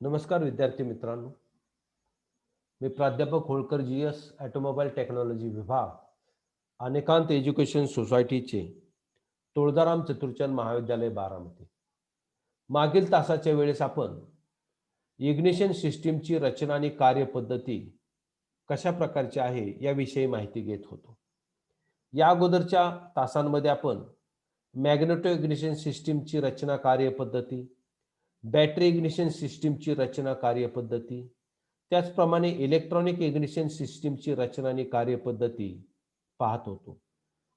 नमस्कार विद्यार्थी मित्रांनो. मी प्राध्यापक होळकर GS ऑटोमोबाईल टेक्नॉलॉजी विभाग अनेकांत एज्युकेशन सोसायटीचे तुळजाराम चतुर्चंद महाविद्यालय बारामती. मागील तासाच्या वेळेस आपण इग्निशन सिस्टीमची रचना आणि कार्यपद्धती कशा प्रकारची आहे याविषयी माहिती घेत होतो. या अगोदरच्या तासांमध्ये आपण मॅग्नेटो इग्निशन सिस्टीमची रचना कार्यपद्धती, बॅटरी इग्निशन सिस्टीमची रचना कार्यपद्धती, त्याचप्रमाणे इलेक्ट्रॉनिक इग्निशन सिस्टीमची रचना आणि कार्यपद्धती पाहत होतो.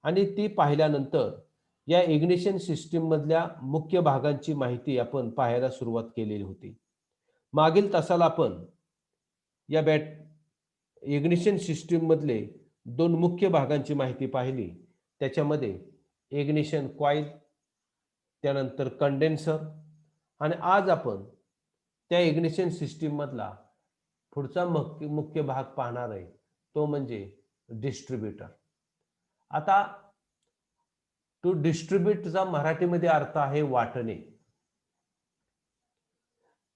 आणि ती पाहिल्यानंतर या इग्निशन सिस्टीममधल्या मुख्य भागांची माहिती आपण पाहायला सुरुवात केलेली होती. मागील तासाला आपण या इग्निशन सिस्टीममधले दोन मुख्य भागांची माहिती पाहिली. त्याच्यामध्ये इग्निशन कॉईल, त्यानंतर कंडेन्सर, आणि आज आपण त्या इग्निशन सिस्टीम मधला पुढचा मुख्य भाग पाहणार आहे, तो म्हणजे डिस्ट्रीब्युटर. आता टू डिस्ट्रीब्यूटचा मराठीमध्ये अर्थ आहे वाटणे.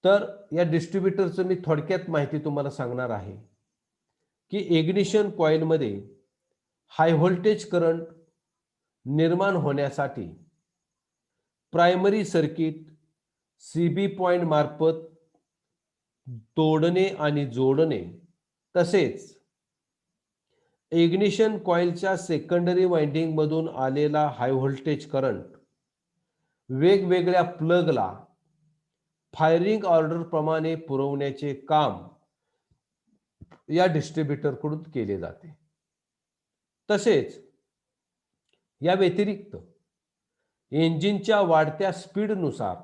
तर या डिस्ट्रीब्युटरचं मी थोडक्यात माहिती तुम्हाला सांगणार आहे की इग्निशन कॉइलमध्ये हाय व्होल्टेज करंट निर्माण होण्यासाठी प्रायमरी सर्किट CB पॉइंट मार्फत तोडणे आणि जोडणे, तसेच इग्निशन कॉइलच्या सेकंडरी वाइंडिंग मधून आलेला हाय व्होल्टेज करंट वेगवेगळ्या प्लगला फायरिंग ऑर्डर प्रमाणे पुरवण्याचे काम या डिस्ट्रीब्युटर कडून केले जाते. तसेच या व्यतिरिक्त इंजिनच्या वाढत्या स्पीडनुसार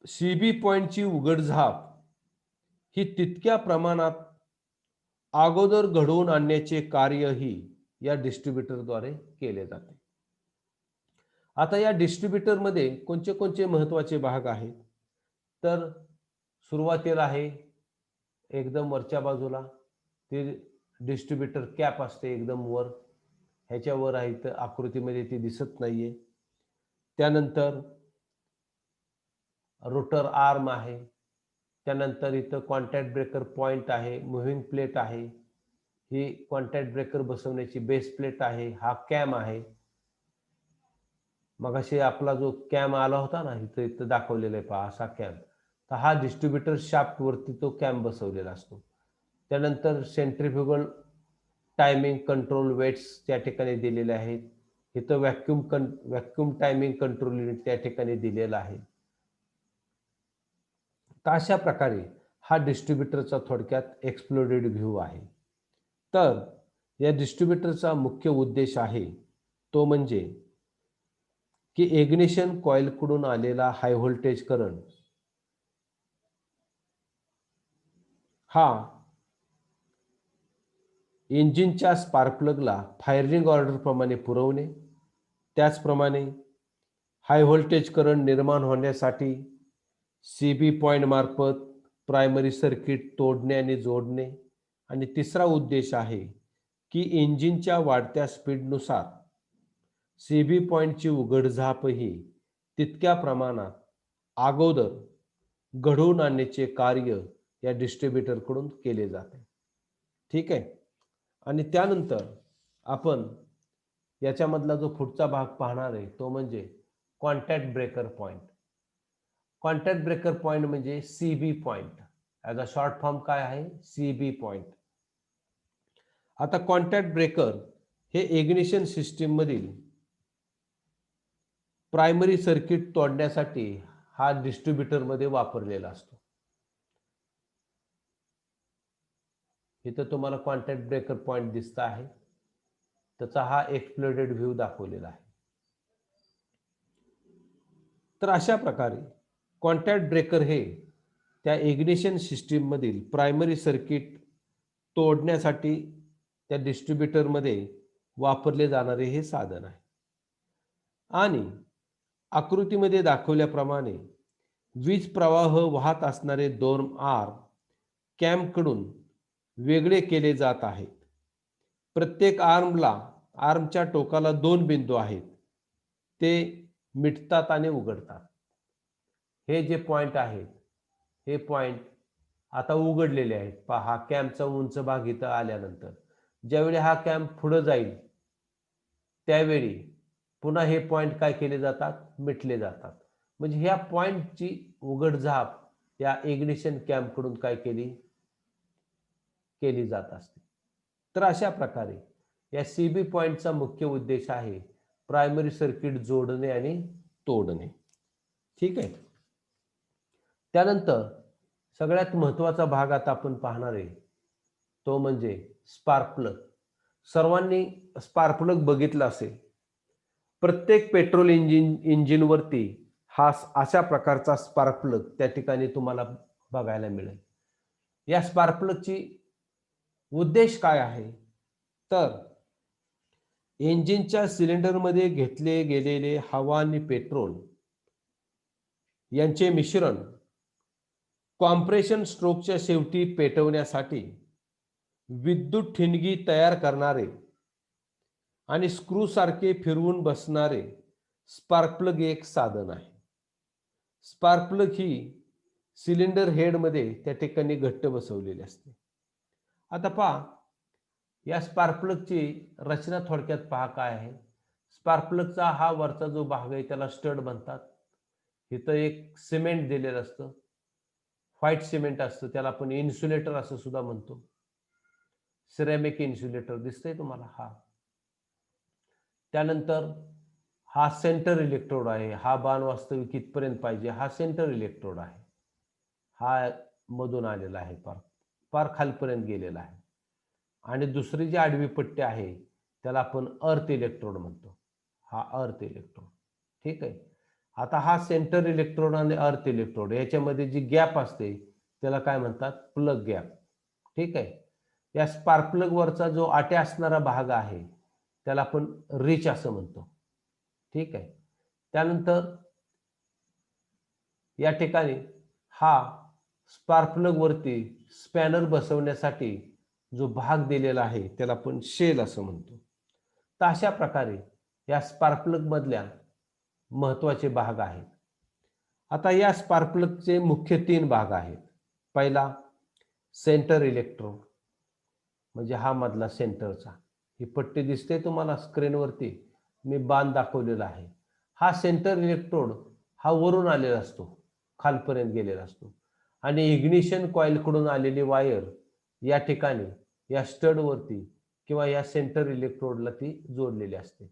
CB पॉइंटची उघडझाप ही तितक्या प्रमाणात अगोदर घडवून आणण्याचे कार्यही या डिस्ट्रीब्युटरद्वारे केले जाते. आता या डिस्ट्रीब्युटरमध्ये कोणते कोणते महत्त्वाचे भाग आहेत, तर सुरुवातीला आहे एकदम वरच्या बाजूला ते डिस्ट्रीब्युटर कॅप असते एकदम वर, ह्याच्यावर आहे, तर आकृतीमध्ये ती दिसत नाहीये. त्यानंतर रोटर आर्म आहे, त्यानंतर इथं कॉन्टॅक्ट ब्रेकर पॉइंट आहे, मूव्हिंग प्लेट आहे, ही कॉन्टॅक्ट ब्रेकर बसवण्याची बेस प्लेट आहे, हा कॅम आहे. मगाशी आपला जो कॅम आला होता ना, इथं इथं दाखवलेला आहे पहा, असा कॅम. तर हा डिस्ट्रीब्युटर शाफ्ट वरती तो कॅम बसवलेला असतो. त्यानंतर सेंट्रिफ्युगल टायमिंग कंट्रोल वेट्स त्या ठिकाणी दिलेले आहेत. इथं व्हॅक्यूम टायमिंग कंट्रोल युनिट त्या ठिकाणी दिलेला आहे. तर अशा प्रकारे हा डिस्ट्रीब्युटरचा थोडक्यात एक्सप्लोडेड व्ह्यू आहे. तर या डिस्ट्रीब्युटरचा मुख्य उद्देश आहे तो म्हणजे की इग्निशन कॉइलकडून आलेला हाय व्होल्टेज करंट हा इंजिनच्या स्पार्क प्लगला फायरिंग ऑर्डर प्रमाणे पुरवणे, त्याचप्रमाणे हाय व्होल्टेज करंट निर्माण होण्यासाठी CB पॉइंट मार्फत प्रायमरी सर्किट तोडणे आणि जोडणे, आणि तिसरा उद्देश आहे की इंजिनच्या वाढत्या स्पीडनुसार CB पॉइंटची उघडझापही तितक्या प्रमाणात अगोदर घडवून आणण्याचे कार्य या डिस्ट्रीब्युटरकडून केले जाते. ठीक आहे. आणि त्यानंतर आपण याच्यामधला जो पुढचा भाग पाहणार आहे तो म्हणजे contact breaker point. Contact breaker point म्हणजे CB point, as a short form काय आहे, CB पॉइंट. आता कॉन्टॅक्ट ब्रेकर हे इग्निशन सिस्टीम मधील प्रायमरी सर्किट तोडण्यासाठी हा डिस्ट्रीब्युटर मध्ये वापरलेला असतो. इथं तुम्हाला कॉन्टॅक्ट ब्रेकर पॉइंट दिसत आहे, त्याचा हा एक्सप्लोडेड व्ह्यू दाखवलेला आहे. तर अशा प्रकारे कॉन्टॅक्ट ब्रेकर हे त्या इग्निशन सिस्टीम मधील प्रायमरी सर्किट तोडण्यासाठी त्या डिस्ट्रीब्युटरमध्ये वापरले जाणारे हे साधन आहे. आणि आकृतीमध्ये दाखवल्याप्रमाणे वीज प्रवाह वाहत असणारे दोन आर्म कॅमकडून वेगळे केले जात आहेत. प्रत्येक आर्मच्या टोकाला दोन बिंदू आहेत, ते मिटतात आणि उघडतात. हे जे पॉइंट आहेत हे पॉइंट आता उघडलेले आहेत. पहा, हा कॅम्पचा उंच भाग इथं आल्यानंतर ज्यावेळी हा कॅम्प पुढे जाईल त्यावेळी पुन्हा हे पॉइंट काय केले जातात, मिटले जातात. म्हणजे ह्या पॉइंटची उघडझाप या इग्निशन कॅम्प कडून काय केली जात असते. तर अशा प्रकारे या सीबी पॉइंटचा मुख्य उद्देश आहे प्रायमरी सर्किट जोडणे आणि तोडणे. ठीक आहे. त्यानंतर सगळ्यात महत्त्वाचा भाग आता आपण पाहणार आहे तो म्हणजे स्पार्क प्लग. सर्वांनी स्पार्क प्लग बघितला असेल. प्रत्येक पेट्रोल इंजिनवरती हा अशा प्रकारचा स्पार्क प्लग त्या ठिकाणी तुम्हाला बघायला मिळेल. या स्पार्क प्लगची उद्देश काय आहे, तर इंजिनच्या सिलेंडरमध्ये घेतले गेलेले हवा आणि पेट्रोल यांचे मिश्रण कॉम्प्रेशन स्ट्रोकच्या शेवटी पेटवण्यासाठी विद्युत ठिणगी तयार करणारे आणि स्क्रू सारखे फिरवून बसणारे स्पार्क प्लग एक साधन आहे. स्पार्क प्लग ही सिलेंडर हेडमध्ये त्या ठिकाणी घट्ट बसवलेली असते. आता पहा, या स्पार्क प्लगची रचना थोडक्यात पहा काय आहे. स्पार्क प्लगचा हा वरचा जो भाग आहे त्याला स्टड म्हणतात. इथं एक सिमेंट दिलेलं असतं, व्हाईट सिमेंट असतं, त्याला आपण इन्सुलेटर असं सुद्धा म्हणतो. सिरॅमिक इन्सुलेटर दिसतंय तुम्हाला. हा त्यानंतर हा सेंटर इलेक्ट्रोड आहे. हा बाण वास्तविक इथपर्यंत पाहिजे, हा सेंटर इलेक्ट्रोड आहे. हा मधून आलेला आहे, पार खालपर्यंत गेलेला आहे. आणि दुसरी जी आडवी पट्टी आहे त्याला आपण अर्थ इलेक्ट्रोड म्हणतो. हा अर्थ इलेक्ट्रोड. ठीक आहे. आता हा सेंटर इलेक्ट्रोड आणि अर्थ इलेक्ट्रोड याच्यामध्ये जी गॅप असते त्याला काय म्हणतात, प्लग गॅप. ठीक आहे. या स्पार्क प्लग वरचा जो आट्या असणारा भाग आहे त्याला आपण रिच असं म्हणतो. ठीक आहे. त्यानंतर या ठिकाणी हा स्पार्क प्लग वरती स्पॅनर बसवण्यासाठी जो भाग दिलेला आहे त्याला आपण शेल असं म्हणतो. तर अशा प्रकारे या स्पार्क प्लग मधल्या महत्वाचे भाग आहेत. आता या स्पार्क प्लगचे मुख्य 3 भाग आहेत. पहिला सेंटर इलेक्ट्रोड, म्हणजे हा मधला सेंटरचा. ही पट्टी दिसते तुम्हाला स्क्रीनवरती, मी बाण दाखवलेला आहे. हा सेंटर इलेक्ट्रोड हा वरून आलेला असतो, खालपर्यंत गेलेला असतो. आणि इग्निशन कॉइल कडून आलेली वायर या ठिकाणी या स्टड वरती किंवा या सेंटर इलेक्ट्रोडला ती जोडलेली असते,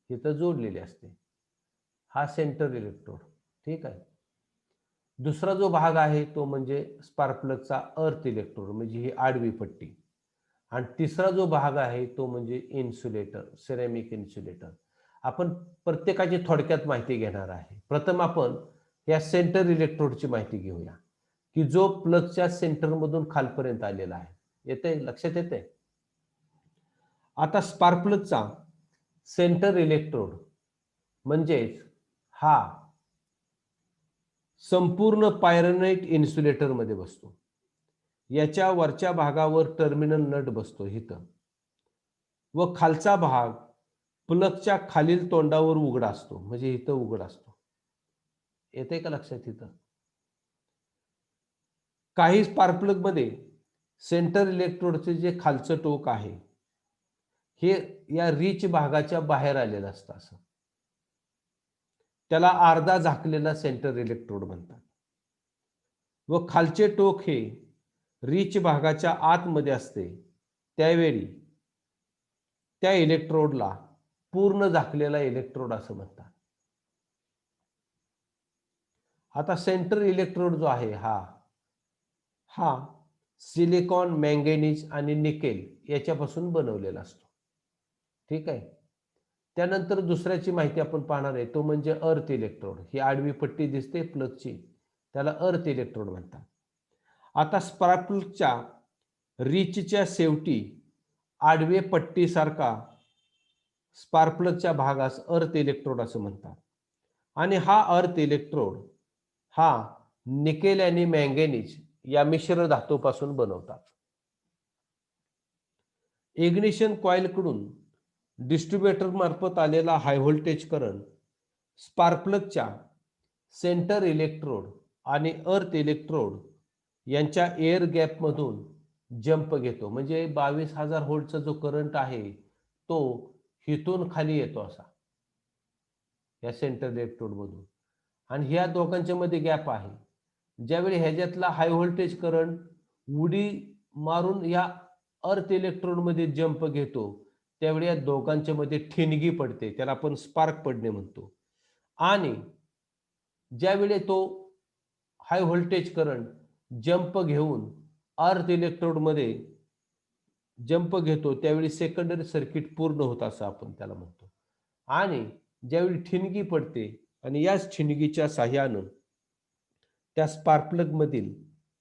इथं जोडलेली असते. हा सेंटर इलेक्ट्रोड. ठीक आहे. दुसरा जो भाग आहे तो म्हणजे स्पार्क प्लगचा अर्थ इलेक्ट्रोड, म्हणजे ही आडवी पट्टी. आणि तिसरा जो भाग आहे तो म्हणजे इन्सुलेटर, सिरॅमिक इन्सुलेटर. आपण प्रत्येकाची थोडक्यात माहिती घेणार आहे. प्रथम आपण या सेंटर इलेक्ट्रोडची माहिती घेऊया, की जो प्लगच्या सेंटरमधून खालपर्यंत आलेला आहे. येते, लक्षात येते. आता स्पार्क प्लगचा सेंटर इलेक्ट्रोड म्हणजेच हा संपूर्ण पायरोनाइट इन्सुलेटर मध्ये बसतो. याच्या वरच्या भागावर टर्मिनल नट बसतो इथं, व खालचा भाग प्लगच्या खालील तोंडावर उघडा असतो, म्हणजे इथं उघडा असतो. येते का लक्षात इथं. काही स्पार्क प्लग मध्ये सेंटर इलेक्ट्रोडचे जे खालचं टोक आहे हे या रिच भागाच्या बाहेर आलेलं असतं असं. त्याला अर्धा झाकलेला सेंटर इलेक्ट्रोड म्हणतात. व खालचे टोक हे रिच भागाच्या आतमध्ये असते त्यावेळी त्या इलेक्ट्रोडला पूर्ण झाकलेला इलेक्ट्रोड असं म्हणतात. आता सेंटर इलेक्ट्रोड जो आहे हा सिलिकॉन, मॅंगॅनीज आणि निकेल याच्यापासून बनवलेला असतो. ठीक आहे. त्यानंतर दुसऱ्याची माहिती आपण पाहणार आहे तो म्हणजे अर्थ इलेक्ट्रोड. ही आडवी पट्टी दिसते प्लगची, त्याला अर्थ इलेक्ट्रोड म्हणतात. आता स्पार्क प्लगच्या रिचच्या शेवटी आडवे पट्टीसारखा स्पार्क प्लगच्या भागास अर्थ इलेक्ट्रोड असं म्हणतात. आणि हा अर्थ इलेक्ट्रोड हा निकेल आणि मॅंगॅनीज या मिश्र धातूपासून बनवतात. इग्निशन कॉइल कडून डिस्ट्रीब्युटर मार्फत आलेला हाय व्होल्टेज करंट स्पार्क प्लगच्या सेंटर इलेक्ट्रोड आणि अर्थ इलेक्ट्रोड यांच्या एअर गॅपमधून जंप घेतो. म्हणजे 22,000 व्होल्टचा जो करंट आहे तो हिथून खाली येतो असा या सेंट्रल इलेक्ट्रोडमधून, आणि ह्या दोघांच्या मध्ये गॅप आहे. ज्यावेळी ह्याच्यातला हाय व्होल्टेज करंट उडी मारून या अर्थ इलेक्ट्रोडमध्ये जंप घेतो, त्यावेळी या दोघांच्या मध्ये ठिणगी पडते, त्याला आपण स्पार्क पडणे म्हणतो. आणि ज्यावेळी तो हाय व्होल्टेज करंट जंप घेऊन अर्थ इलेक्ट्रोडमध्ये जंप घेतो, त्यावेळी सेकंडरी सर्किट पूर्ण होत असं आपण त्याला म्हणतो. आणि ज्यावेळी ठिणगी पडते आणि याच ठिणगीच्या साह्यानं त्या स्पार्क प्लग मधील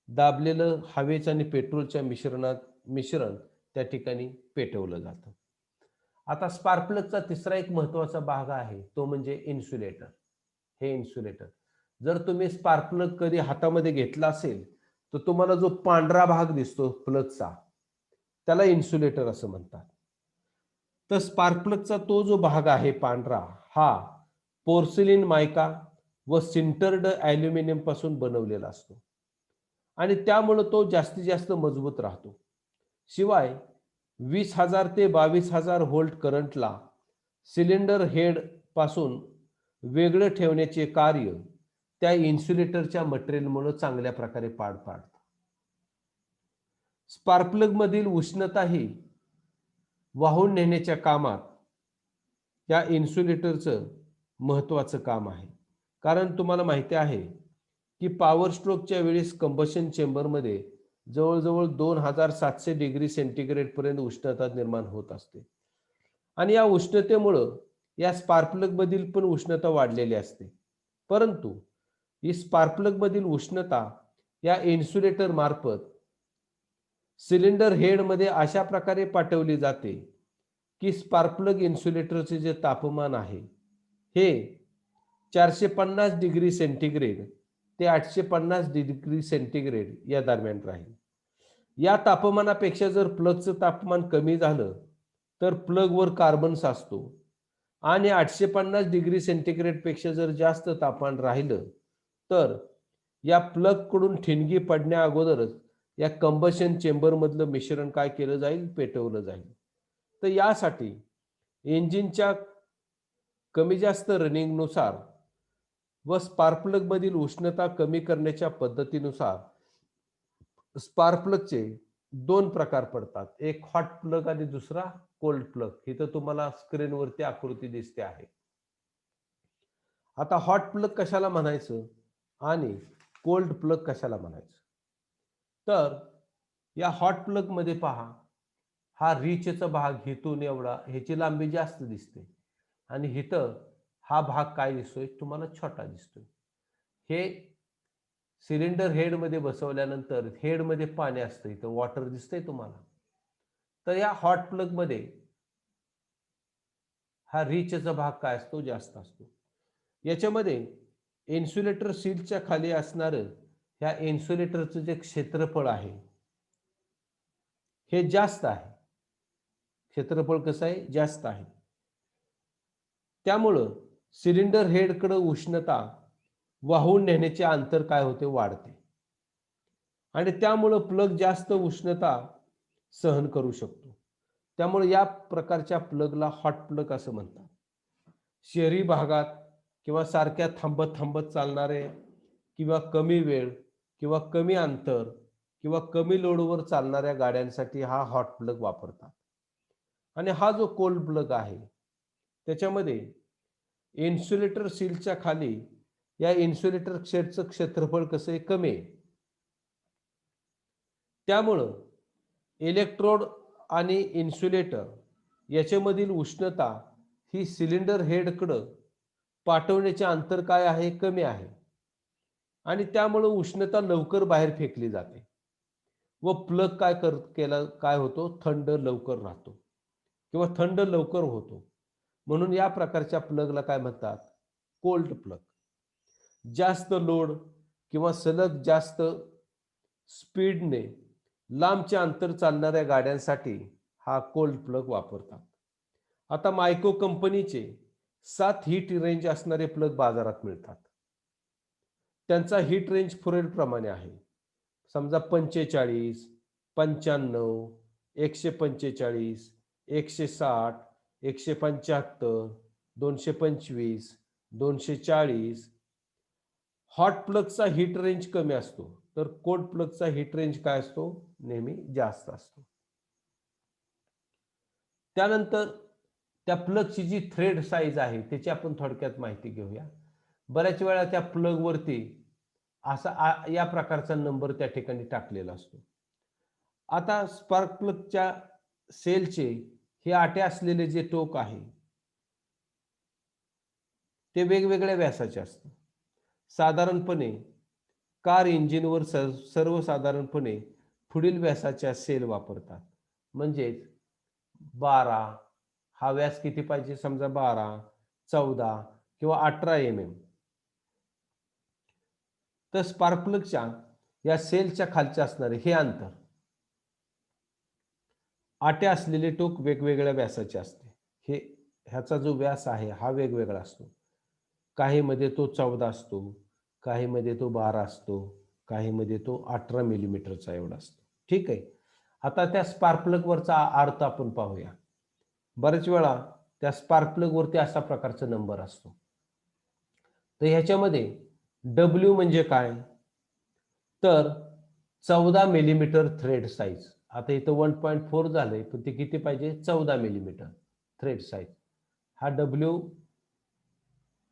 दाबलेलं हवेचं आणि पेट्रोलच्या मिश्रण त्या ठिकाणी पेटवलं जातं. आता स्पार्क प्लगचा तिसरा एक महत्वाचा भाग आहे, तो म्हणजे इन्सुलेटर. हे इन्सुलेटर जर तुम्ही स्पार्क प्लग कधी हातामध्ये घेतला असेल तर तुम्हाला जो पांढरा भाग दिसतो प्लगचा, त्याला इन्सुलेटर असं म्हणतात. तर स्पार्क प्लगचा तो जो भाग आहे पांढरा, हा पोर्सिलिन मायका व सिंटर्ड ॲल्युमिनियम पासून बनवलेला असतो आणि त्यामुळे तो जास्तीत जास्त मजबूत राहतो. शिवाय 20,000 ते 22,000 व्होल्ट करंटला सिलेंडर हेड पासून वेगळं ठेवण्याचे कार्य त्या इन्सुलेटरच्या मटेरियलमुळे चांगल्या प्रकारे पार पाडतं. स्पार्क प्लग मधील उष्णता ही वाहून नेण्याच्या कामात या इन्सुलेटरचं महत्वाचं काम आहे. कारण तुम्हाला माहिती आहे की पॉवर स्ट्रोकच्या वेळेस कंबशन चेंबरमध्ये जवळजवळ 2700 डिग्री सेंटीग्रेड पर्यंत उष्णता निर्माण होत असते आणि या उष्णतेमुळं या स्पार्क प्लग मधील पण उष्णता वाढलेली असते. परंतु ही स्पार्क प्लग मधील उष्णता या इन्सुलेटर मार्फत सिलेंडर हेड मध्ये अशा प्रकारे पाठवली जाते की स्पार्क प्लग इन्सुलेटरचे जे तापमान आहे हे 450 डिग्री सेंटीग्रेड ते 850 डिग्री सेंटीग्रेड या दरम्यान राहील. या तापमानापेक्षा जर प्लगचं तापमान कमी झालं तर प्लगवर कार्बन साचतो आणि 850 डिग्री सेंटीग्रेड पेक्षा जर जास्त तापमान राहिलं तर या प्लग कडून ठिणगी पडण्या अगोदरच या कंबशन चेंबर मधलं मिश्रण काय केलं जाईल, पेटवलं जाईल. तर यासाठी इंजिनच्या कमी जास्त रनिंग नुसार व स्पार्क प्लग मधील उष्णता कमी करण्याच्या पद्धतीनुसार स्पार्क प्लगचे दोन प्रकार पडतात, एक हॉट प्लग आणि दुसरा कोल्ड प्लग. इथं तुम्हाला स्क्रीनवरती आकृती दिसते आहे. आता हॉट प्लग कशाला म्हणायचं आणि कोल्ड प्लग कशाला म्हणायचं, तर या हॉट प्लग मध्ये पहा, हा रिचचा भाग हिथून एवढा, ह्याची लांबी जास्त दिसते आणि हिथं हा भाग काय दिसतोय तुम्हाला, छोटा दिसतोय. हे सिलेंडर हेड मध्ये बसवल्यानंतर हेड मध्ये पाणी असतं, इथं वॉटर दिसतंय तुम्हाला. तर या हॉट प्लग मध्ये हा रिचचा भाग काय असतो, जास्त असतो. याच्यामध्ये इन्सुलेटर सीलच्या खाली असणारं ह्या इन्सुलेटरचं जे क्षेत्रफळ आहे हे जास्त आहे. क्षेत्रफळ कसं आहे, जास्त आहे. त्यामुळं सिलेंडर हेडकडे उष्णता वाहून नेण्याचे अंतर काय होते, वाढते आणि त्यामुळं प्लग जास्त उष्णता सहन करू शकतो. त्यामुळे या प्रकारच्या प्लगला हॉट प्लग असं म्हणतात. शहरी भागात किंवा सारख्या थांबत थांबत चालणारे किंवा कमी वेळ किंवा कमी अंतर किंवा कमी लोडवर चालणाऱ्या गाड्यांसाठी हा हॉट प्लग वापरतात. आणि हा जो कोल्ड प्लग आहे त्याच्यामध्ये इन्सुलेटर सीलच्या खाली या इन्सुलेटर शेडचं क्षेत्रफळ कसं आहे, कमी आहे. त्यामुळं इलेक्ट्रोड आणि इन्सुलेटर याच्यामधील उष्णता ही सिलेंडर हेडकडं पाठवण्याचे अंतर काय आहे, कमी आहे आणि त्यामुळे उष्णता लवकर बाहेर फेकली जाते व प्लग काय होतो, थंड लवकर राहतो किंवा थंड लवकर होतो. म्हणून या प्रकारच्या प्लगला काय म्हणतात, कोल्ड प्लग. जास्त लोड किंवा सलग जास्त स्पीडने लांबचे अंतर चालणाऱ्या गाड्यांसाठी हा कोल्ड प्लग वापरतात. आता मायको कंपनीचे 7 हीट रेंज असणारे प्लग बाजारात मिळतात. त्यांचा हीट रेंज पुढीलप्रमाणे आहे. समजा 45, 95, 145, 160, 175, 225, 240. हॉट प्लगचा हीट रेंज कमी असतो, तर कोल्ड प्लगचा हीट रेंज काय असतो? नेहमी जास्त असतो. त्यानंतर त्या प्लगची जी थ्रेड साईज आहे त्याची आपण थोडक्यात माहिती घेऊया. बऱ्याच वेळा त्या प्लगवरती असा या प्रकारचा नंबर त्या ठिकाणी टाकलेला असतो. आता स्पार्क प्लगच्या सेलचे हे आटे असलेले जे टोक आहे ते वेगवेगळ्या व्यासाचे असतं. साधारणपणे कार इंजिनवर सर्वसाधारणपणे पुढील व्यासाच्या सेल वापरतात. म्हणजेच 12, हा व्यास किती पाहिजे? समजा 12, 14 किंवा 18 तर स्पार्क प्लगच्या या सेलच्या खालचे असणारे हे अंतर आटे असलेले टोक वेगवेगळ्या व्यासाचे असते. ह्याचा जो व्यास आहे हा वेगवेगळा असतो. काहीमध्ये तो 14 असतो, काहीमध्ये तो 12 असतो, काहीमध्ये तो 18 मिलीमीटरचा एवढा असतो. ठीक आहे. आता त्या स्पार्क प्लगवरचा अर्थ आपण पाहूया. बरेच वेळा त्या स्पार्क प्लगवरती अशा प्रकारचा नंबर असतो. तर ह्याच्यामध्ये डब्ल्यू म्हणजे काय? तर 14 मिलीमीटर थ्रेड साईज. आता इथं 1.4 झालंय, पण ते किती पाहिजे? 14 मिलीमीटर थ्रेड साईज. हा डब्ल्यू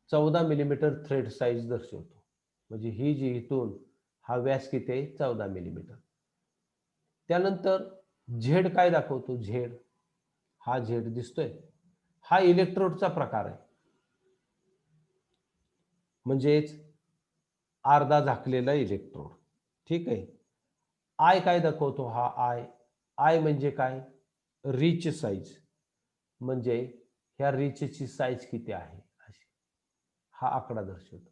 14 मिलीमीटर थ्रेड साईज दर्शवतो. म्हणजे ही जी इथून हा व्यास किती आहे? 14 मिलीमीटर. त्यानंतर झेड काय दाखवतो? झेड, हा झेड दिसतोय, हा इलेक्ट्रोडचा प्रकार आहे. म्हणजेच अर्धा झाकलेला इलेक्ट्रोड. ठीक आहे. आय काय दाखवतो? हा आय, आय म्हणजे काय? Rich size. म्हणजे ह्या रिचची साईज किती आहे अशी हा आकडा दर्शवतो.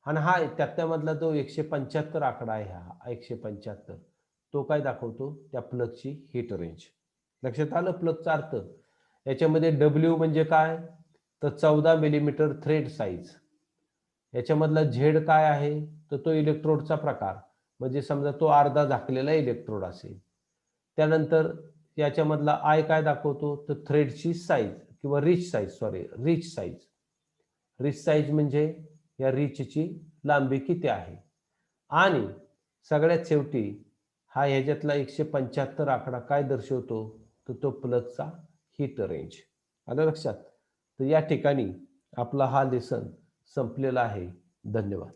आणि हा त्यामधला जो 175 आकडा आहे, हा 175 तो काय दाखवतो? त्या प्लगची हीट रेंज. लक्षात आलं प्लगचा अर्थ? याच्यामध्ये डब्ल्यू म्हणजे काय? तर 14 मिलीमीटर थ्रेड साईज. याच्यामधला झेड काय आहे? तर तो इलेक्ट्रोडचा प्रकार. म्हणजे समजा तो अर्धा झाकलेला इलेक्ट्रोड असेल. त्यानंतर याच्यामधला आय काय दाखवतो? तर थ्रेडची साईज किंवा rich size, rich size. Rich size म्हणजे या रिचची लांबी किती आहे. आणि सगळ्यात शेवटी हा ह्याच्यातला 175 आकडा काय दर्शवतो? तर तो प्लगचा हीट रेंज. आलं लक्षात? तर या ठिकाणी आपला हा लेसन संपलेला आहे. धन्यवाद.